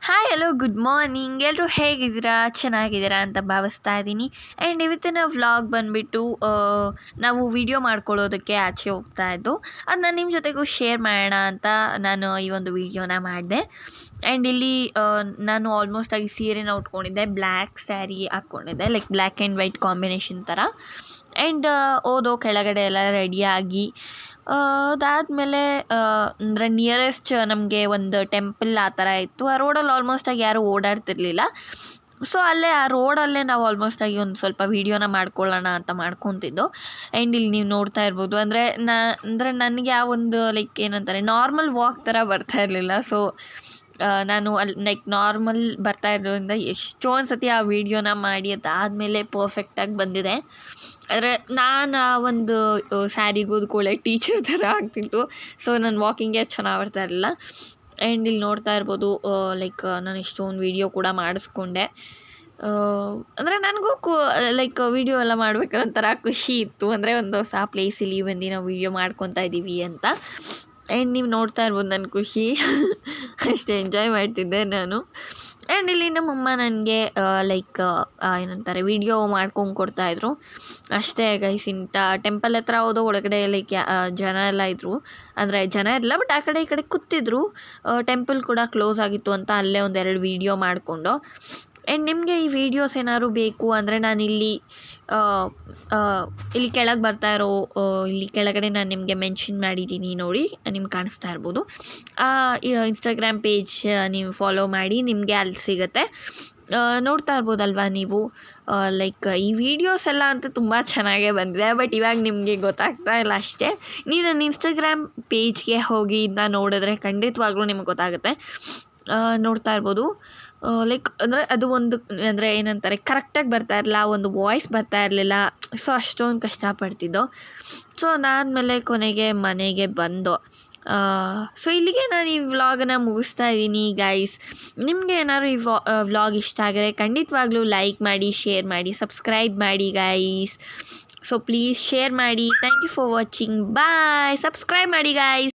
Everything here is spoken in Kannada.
Hi hello good morning. ಎಲ್ಲರೂ ಹೇಗಿದ್ದೀರಾ? ಚೆನ್ನಾಗಿದ್ದೀರಾ ಅಂತ ಭಾವಿಸ್ತಾ ಇದ್ದೀನಿ. ಆ್ಯಂಡ್ ಇವತ್ತಿನ ವ್ಲಾಗ್ ಬಂದುಬಿಟ್ಟು ನಾವು ವಿಡಿಯೋ ಮಾಡ್ಕೊಳ್ಳೋದಕ್ಕೆ ಆಚೆ ಹೋಗ್ತಾ ಇದ್ದು ಅದನ್ನ ನಿಮ್ಮ ಜೊತೆಗೂ ಶೇರ್ ಮಾಡೋಣ ಅಂತ ನಾನು ಈ ಒಂದು ವಿಡಿಯೋನ ಮಾಡಿದೆ. ಆ್ಯಂಡ್ ಇಲ್ಲಿ ನಾನು ಆಲ್ಮೋಸ್ಟ್ ಆಗಿ ಸೀರೆನ ಉಟ್ಕೊಂಡಿದ್ದೆ, ಬ್ಲ್ಯಾಕ್ ಸ್ಯಾರಿ ಹಾಕ್ಕೊಂಡಿದ್ದೆ, like black and white combination ಥರ. ಆ್ಯಂಡ್ ಓದೋ ಕೆಳಗಡೆ ಎಲ್ಲ ರೆಡಿಯಾಗಿ ಅದಾದಮೇಲೆ ಅಂದರೆ ನಿಯರೆಸ್ಟ್ ನಮಗೆ ಒಂದು ಟೆಂಪಲ್ ಆ ಥರ ಇತ್ತು. ಆ ರೋಡಲ್ಲಿ ಆಲ್ಮೋಸ್ಟಾಗಿ ಯಾರೂ ಓಡಾಡ್ತಿರ್ಲಿಲ್ಲ. ಸೊ ಅಲ್ಲೇ ಆ ರೋಡಲ್ಲೇ ನಾವು ಆಲ್ಮೋಸ್ಟಾಗಿ ಒಂದು ಸ್ವಲ್ಪ ವೀಡಿಯೋನ ಮಾಡ್ಕೊಳ್ಳೋಣ ಅಂತ ಮಾಡ್ಕೊತಿದ್ದು. ಆ್ಯಂಡ್ ಇಲ್ಲಿ ನೀವು ನೋಡ್ತಾ ಇರ್ಬೋದು, ಅಂದರೆ ನನಗೆ ಆ ಒಂದು ಲೈಕ್ ಏನಂತಾರೆ ನಾರ್ಮಲ್ ವಾಕ್ ಥರ ಬರ್ತಾ ಇರಲಿಲ್ಲ. ಸೊ ನಾನು ಅಲ್ಲಿ ಲೈಕ್ ನಾರ್ಮಲ್ ಬರ್ತಾ ಇರೋದ್ರಿಂದ ಎಷ್ಟೊಂದು ಸತಿ ಆ ವೀಡಿಯೋನ ಮಾಡಿ ಅದಾದಮೇಲೆ ಪರ್ಫೆಕ್ಟಾಗಿ ಬಂದಿದೆ. ಆದರೆ ನಾನು ಆ ಒಂದು ಸ್ಯಾರಿಗೆ ಕೂಡಲೇ ಟೀಚರ್ ಥರ ಆಗ್ತಿತ್ತು. ಸೊ ನನ್ನ ವಾಕಿಂಗೇ ಚೆನ್ನಾಗಿ ಬರ್ತಾ ಇರಲಿಲ್ಲ. ಆ್ಯಂಡ್ ಇಲ್ಲಿ ನೋಡ್ತಾ ಇರ್ಬೋದು, ಲೈಕ್ ನಾನು ಇಷ್ಟೊಂದು ವೀಡಿಯೋ ಕೂಡ ಮಾಡಿಸ್ಕೊಂಡೆ. ಅಂದರೆ ನನಗೂ ಲೈಕ್ ವೀಡಿಯೋ ಎಲ್ಲ ಮಾಡ್ಬೇಕಾದ್ರೆ ಒಂಥರ ಖುಷಿ ಇತ್ತು. ಅಂದರೆ ಒಂದು ಹೊಸ ಪ್ಲೇಸಲ್ಲಿ ಬಂದು ನಾವು ವೀಡಿಯೋ ಮಾಡ್ಕೊತಾ ಇದ್ದೀವಿ ಅಂತ. ಆ್ಯಂಡ್ ನೀವು ನೋಡ್ತಾ ಇರ್ಬೋದು ನನ್ನ ಖುಷಿ ಅಷ್ಟು ಎಂಜಾಯ್ ಮಾಡ್ತಿದ್ದೆ ನಾನು. ಆ್ಯಂಡ್ ಇಲ್ಲಿ ನಮ್ಮಮ್ಮ ನನಗೆ ಲೈಕ್ ಏನಂತಾರೆ ವೀಡಿಯೋ ಮಾಡ್ಕೊಂಡು ಕೊಡ್ತಾಯಿದ್ರು ಅಷ್ಟೇ ಗೈಸ್. ಟೆಂಪಲ್ ಹತ್ರ ಹೋದೋ ಒಳಗಡೆ ಲೈಕ್ ಜನ ಎಲ್ಲ ಇದ್ದರು, ಅಂದರೆ ಜನ ಇರಲಿಲ್ಲ ಬಟ್ ಆ ಕಡೆ ಈ ಕಡೆ ಕೂತಿದ್ರು. ಟೆಂಪಲ್ ಕೂಡ ಕ್ಲೋಸ್ ಆಗಿತ್ತು ಅಂತ ಅಲ್ಲೇ ಒಂದೆರಡು ವೀಡಿಯೋ ಮಾಡಿಕೊಂಡು. ಆ್ಯಂಡ್ ನಿಮಗೆ ಈ ವೀಡಿಯೋಸ್ ಏನಾದ್ರು ಬೇಕು ಅಂದರೆ ನಾನಿಲ್ಲಿ ಇಲ್ಲಿ ಕೆಳಗೆ ಬರ್ತಾ ಇರೋ ಇಲ್ಲಿ ಕೆಳಗಡೆ ನಾನು ನಿಮಗೆ ಮೆನ್ಷನ್ ಮಾಡಿದ್ದೀನಿ ನೋಡಿ, ನಿಮ್ಗೆ ಕಾಣಿಸ್ತಾ ಇರ್ಬೋದು. ಇನ್ಸ್ಟಾಗ್ರಾಮ್ ಪೇಜ್ ನೀವು ಫಾಲೋ ಮಾಡಿ, ನಿಮಗೆ ಅಲ್ಲಿ ಸಿಗುತ್ತೆ. ನೋಡ್ತಾ ಇರ್ಬೋದಲ್ವಾ ನೀವು. ಲೈಕ್ ಈ ವಿಡಿಯೋಸ್ ಎಲ್ಲ ಅಂತೂ ತುಂಬ ಚೆನ್ನಾಗೇ ಬಂದಿದೆ. ಬಟ್ ಇವಾಗ ನಿಮಗೆ ಗೊತ್ತಾಗ್ತಾ ಇಲ್ಲ ಅಷ್ಟೇ. ನೀವು ನನ್ನ ಇನ್ಸ್ಟಾಗ್ರಾಮ್ ಪೇಜ್ಗೆ ಹೋಗಿ ಇದನ್ನ ನೋಡಿದ್ರೆ ಖಂಡಿತವಾಗ್ಲೂ ನಿಮಗೆ ಗೊತ್ತಾಗುತ್ತೆ. ನೋಡ್ತಾ ಇರ್ಬೋದು, ಲೈಕ್ ಅಂದರೆ ಅದು ಒಂದು ಅಂದರೆ ಏನಂತಾರೆ ಕರೆಕ್ಟಾಗಿ ಬರ್ತಾ ಇರಲಿಲ್ಲ, ಒಂದು ವಾಯ್ಸ್ ಬರ್ತಾ ಇರಲಿಲ್ಲ. ಸೊ ಅಷ್ಟೊಂದು ಕಷ್ಟಪಡ್ತಿದ್ದೋ. ಸೊ ಅದಾದಮೇಲೆ ಕೊನೆಗೆ ಮನೆಗೆ ಬಂದೋ. ಸೊ ಇಲ್ಲಿಗೆ ನಾನು ಈ ವ್ಲಾಗನ್ನು ಮುಗಿಸ್ತಾ ಇದ್ದೀನಿ ಗೈಸ್. ನಿಮಗೆ ಏನಾದ್ರು ಈ ವ್ಲಾಗ್ ಇಷ್ಟ ಆಗಿದ್ರೆ ಖಂಡಿತವಾಗ್ಲೂ ಲೈಕ್ ಮಾಡಿ, ಶೇರ್ ಮಾಡಿ, ಸಬ್ಸ್ಕ್ರೈಬ್ ಮಾಡಿ ಗೈಸ್. ಸೊ ಪ್ಲೀಸ್ ಶೇರ್ ಮಾಡಿ. Thank you for watching. Bye. Subscribe ಮಾಡಿ ಗೈಸ್.